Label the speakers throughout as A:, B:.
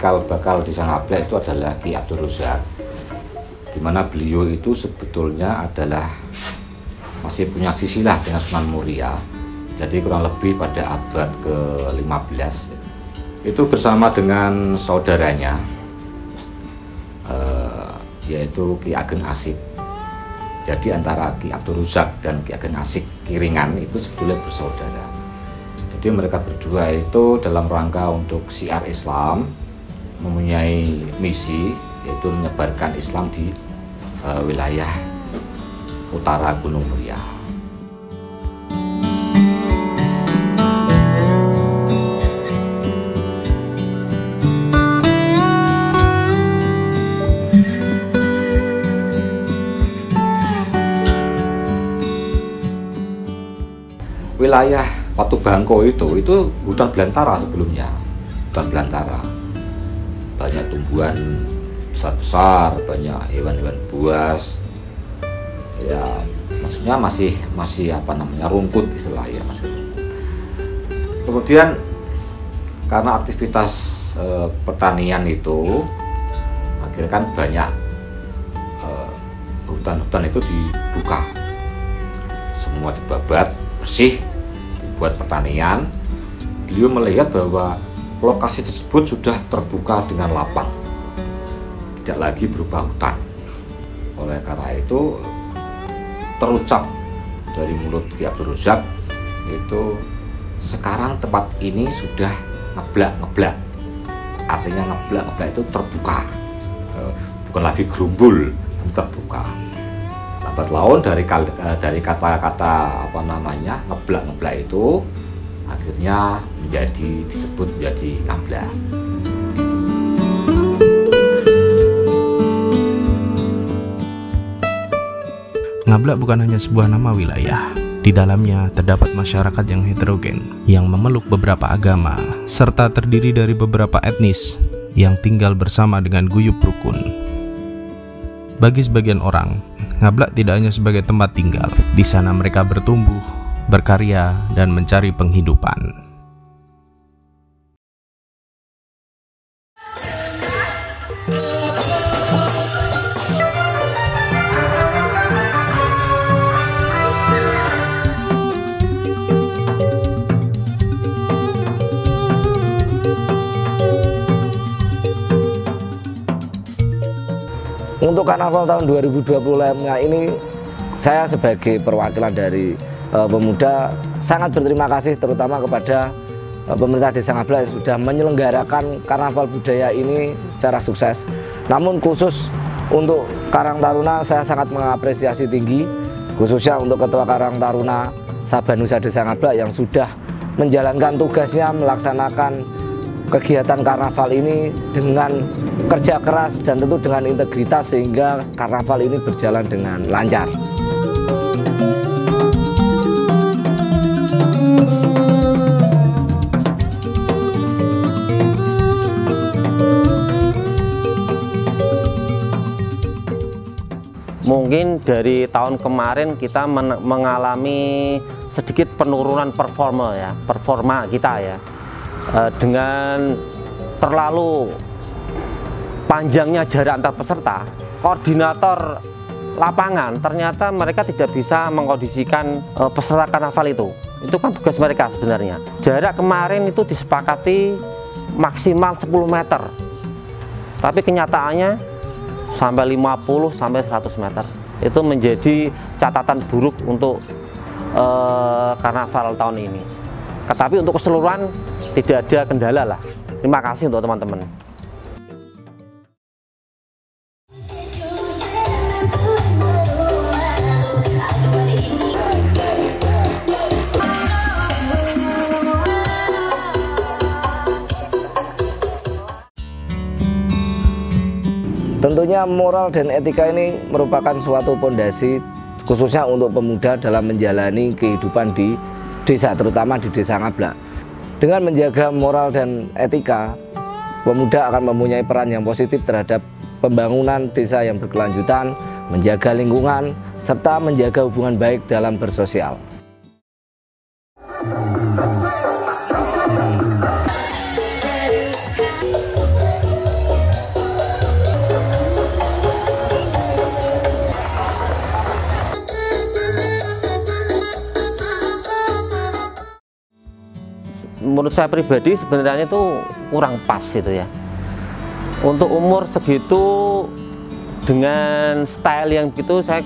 A: cikal bakal Desa Ngablak itu adalah Ki Abdul Razak, di mana beliau itu sebetulnya adalah masih punya silsilah dengan Sunan Muria. Jadi kurang lebih pada abad ke-15 itu bersama dengan saudaranya yaitu Ki Ageng Asik. Jadi antara Ki Abdul Razak dan Ki Ageng Asik Kiringan itu sebetulnya bersaudara. Jadi mereka berdua itu dalam rangka untuk syiar Islam mempunyai misi, yaitu menyebarkan Islam di wilayah utara Gunung Muria. Wilayah Watu Bangko itu hutan belantara sebelumnya, hutan belantara. Banyak tumbuhan besar-besar, banyak hewan-hewan buas. Ya, maksudnya masih rumput istilahnya, masih rumput. Kemudian karena aktivitas pertanian itu akhirnya kan banyak hutan-hutan itu dibuka. Semua dibabat, bersih, dibuat pertanian. Beliau melihat bahwa lokasi tersebut sudah terbuka dengan lapang, tidak lagi berupa hutan. Oleh karena itu terucap dari mulut Ki Abdul Razak itu, sekarang tempat ini sudah ngeblak. Artinya ngeblak itu terbuka, bukan lagi gerumbul, tapi terbuka. Lambat laun dari kata-kata ngeblak itu akhirnya disebut menjadi Ngablak.
B: Ngablak bukan hanya sebuah nama wilayah. Di dalamnya terdapat masyarakat yang heterogen, yang memeluk beberapa agama, serta terdiri dari beberapa etnis yang tinggal bersama dengan guyub rukun. Bagi sebagian orang, Ngablak tidak hanya sebagai tempat tinggal. Di sana mereka bertumbuh, berkarya, dan mencari penghidupan.
C: Untuk karnaval tahun 2025 ini, saya sebagai perwakilan dari pemuda sangat berterima kasih terutama kepada pemerintah Desa Ngablak yang sudah menyelenggarakan karnaval budaya ini secara sukses. Namun khusus untuk Karang Taruna saya sangat mengapresiasi tinggi, khususnya untuk Ketua Karang Taruna Sabanusa Desa Ngablak yang sudah menjalankan tugasnya melaksanakan kegiatan karnaval ini dengan kerja keras dan tentu dengan integritas sehingga karnaval ini berjalan dengan lancar.
D: Mungkin dari tahun kemarin kita mengalami sedikit penurunan performa kita ya. Dengan terlalu panjangnya jarak antar peserta, koordinator lapangan ternyata mereka tidak bisa mengkondisikan peserta karnaval itu. Itu kan tugas mereka sebenarnya. Jarak kemarin itu disepakati maksimal 10 meter, tapi kenyataannya sampai 50 sampai 100 meter. Itu menjadi catatan buruk untuk karnaval tahun ini. Tetapi untuk keseluruhan tidak ada kendala lah. Terima kasih untuk teman-teman.
C: Tentunya moral dan etika ini merupakan suatu pondasi khususnya untuk pemuda dalam menjalani kehidupan di desa, terutama di Desa Ngablak. Dengan menjaga moral dan etika, pemuda akan mempunyai peran yang positif terhadap pembangunan desa yang berkelanjutan, menjaga lingkungan, serta menjaga hubungan baik dalam bersosial.
D: menurut saya pribadi sebenarnya itu kurang pas gitu ya. Untuk umur segitu dengan style yang begitu saya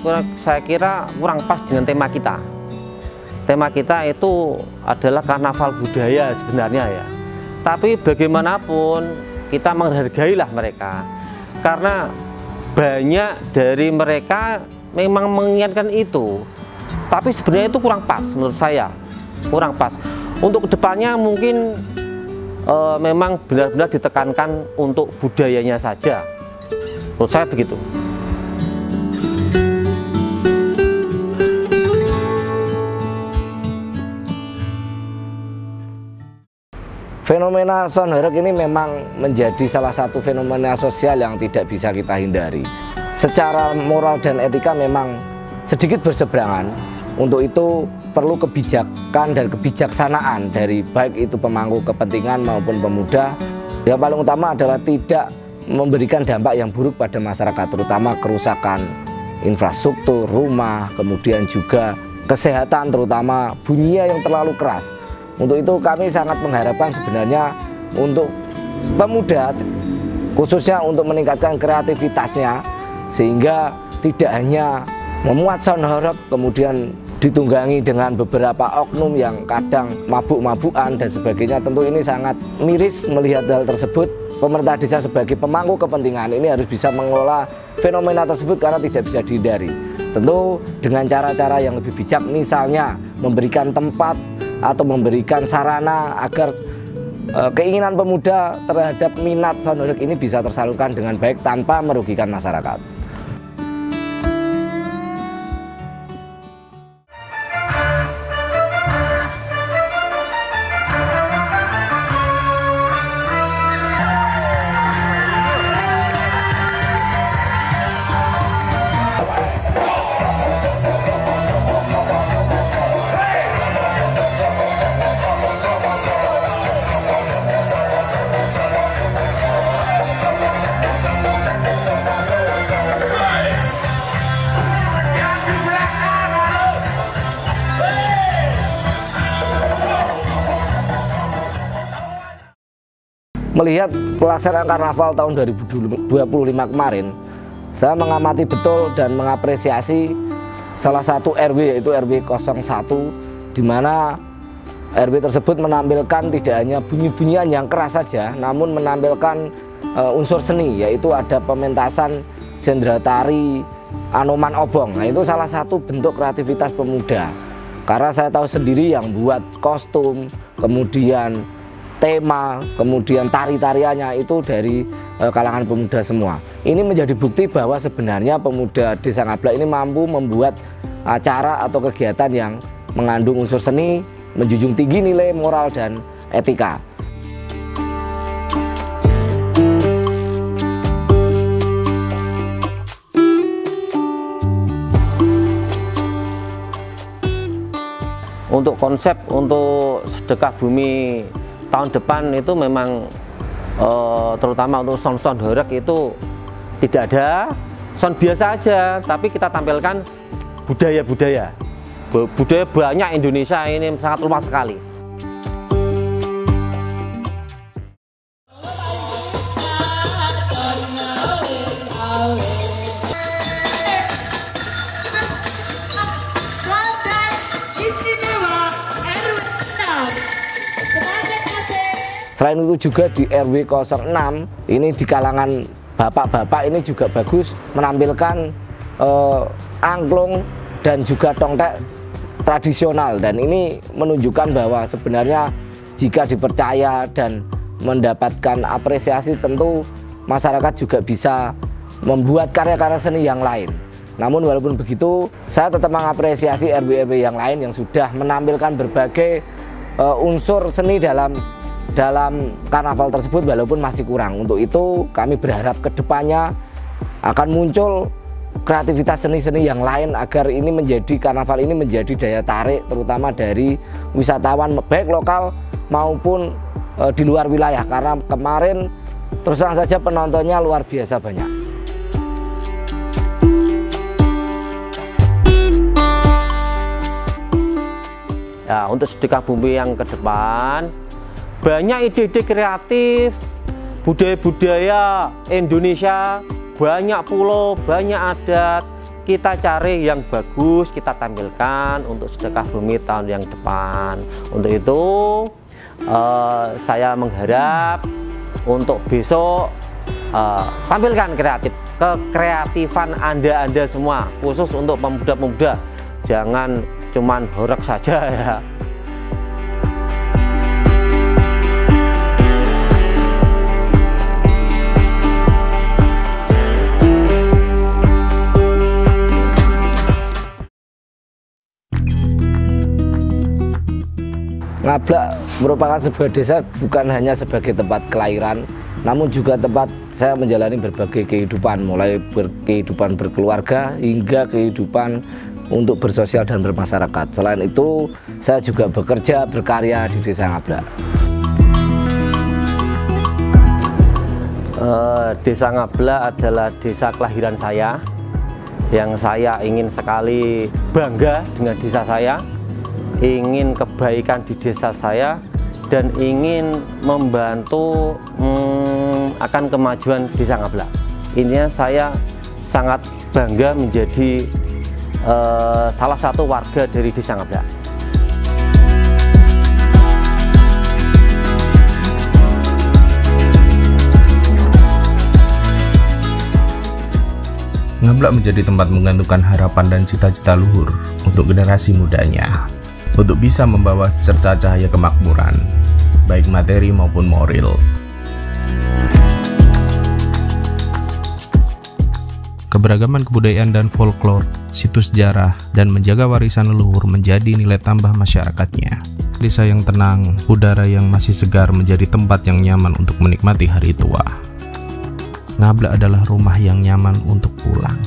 D: kira kurang pas dengan tema kita. Tema kita itu adalah karnaval budaya sebenarnya ya. Tapi bagaimanapun kita menghargailah mereka, karena banyak dari mereka memang menginginkan itu. Tapi sebenarnya itu kurang pas menurut saya, kurang pas. Untuk kedepannya mungkin memang benar-benar ditekankan untuk budayanya saja. Menurut saya begitu.
C: Fenomena sound horeg ini memang menjadi salah satu fenomena sosial yang tidak bisa kita hindari. Secara moral dan etika memang sedikit berseberangan. Untuk itu perlu kebijakan dan kebijaksanaan dari baik itu pemangku kepentingan maupun pemuda. Yang paling utama adalah tidak memberikan dampak yang buruk pada masyarakat, terutama kerusakan infrastruktur, rumah, kemudian juga kesehatan, terutama bunyinya yang terlalu keras. Untuk itu kami sangat mengharapkan sebenarnya untuk pemuda, khususnya untuk meningkatkan kreativitasnya, sehingga tidak hanya memuat sound horeg kemudian ditunggangi dengan beberapa oknum yang kadang mabuk-mabukan dan sebagainya. Tentu ini sangat miris melihat hal tersebut. Pemerintah desa sebagai pemangku kepentingan ini harus bisa mengelola fenomena tersebut karena tidak bisa dihindari. Tentu dengan cara-cara yang lebih bijak, misalnya memberikan tempat atau memberikan sarana agar keinginan pemuda terhadap minat sound horeg ini bisa tersalurkan dengan baik tanpa merugikan masyarakat. Melihat pelaksanaan karnaval tahun 2025 kemarin, saya mengamati betul dan mengapresiasi salah satu RW, yaitu RW 01, di mana RW tersebut menampilkan tidak hanya bunyi-bunyian yang keras saja, namun menampilkan unsur seni, yaitu ada pementasan sendera tari, Anoman Obong. Nah, itu salah satu bentuk kreativitas pemuda, karena saya tahu sendiri yang buat kostum, kemudian tema, kemudian tari-tariannya itu dari kalangan pemuda semua. Ini menjadi bukti bahwa sebenarnya pemuda Desa Ngablak ini mampu membuat acara atau kegiatan yang mengandung unsur seni, menjunjung tinggi nilai moral dan etika.
D: Untuk konsep untuk sedekah bumi tahun depan itu memang terutama untuk sound horeg itu tidak ada sound biasa aja, tapi kita tampilkan budaya banyak. Indonesia ini sangat luas sekali.
C: Selain itu juga di RW 06 ini di kalangan bapak-bapak ini juga bagus menampilkan angklung dan juga tongtek tradisional, dan ini menunjukkan bahwa sebenarnya jika dipercaya dan mendapatkan apresiasi, tentu masyarakat juga bisa membuat karya-karya seni yang lain. Namun walaupun begitu, saya tetap mengapresiasi RW-RW yang lain yang sudah menampilkan berbagai unsur seni dalam karnaval tersebut, walaupun masih kurang. Untuk itu kami berharap kedepannya akan muncul kreativitas seni-seni yang lain agar ini menjadi karnaval ini menjadi daya tarik terutama dari wisatawan baik lokal maupun di luar wilayah, karena kemarin terus terang saja penontonnya luar biasa banyak.
D: Ya, untuk sedekah bumi yang ke depan banyak ide-ide kreatif, budaya-budaya Indonesia, banyak pulau, banyak adat. Kita cari yang bagus, kita tampilkan untuk sedekah bumi tahun yang depan. Untuk itu saya mengharap untuk besok tampilkan kekreatifan Anda semua, khusus untuk pemuda-pemuda. Jangan cuman horeg saja ya.
C: Ngablak merupakan sebuah desa bukan hanya sebagai tempat kelahiran, namun juga tempat saya menjalani berbagai kehidupan, mulai kehidupan berkeluarga hingga kehidupan untuk bersosial dan bermasyarakat. Selain itu, saya juga bekerja berkarya di Desa Ngablak.
D: Desa Ngablak adalah desa kelahiran saya, yang saya ingin sekali bangga dengan desa saya, ingin kebaikan di desa saya, dan ingin membantu akan kemajuan Desa Ngablak. Ini saya sangat bangga menjadi salah satu warga dari Desa Ngablak.
B: Ngablak menjadi tempat menggantungkan harapan dan cita-cita luhur untuk generasi mudanya, untuk bisa membawa cerca cahaya kemakmuran, baik materi maupun moral. Keberagaman kebudayaan dan folklore, situs sejarah, dan menjaga warisan leluhur menjadi nilai tambah masyarakatnya. Desa yang tenang, udara yang masih segar menjadi tempat yang nyaman untuk menikmati hari tua. Ngablak adalah rumah yang nyaman untuk pulang.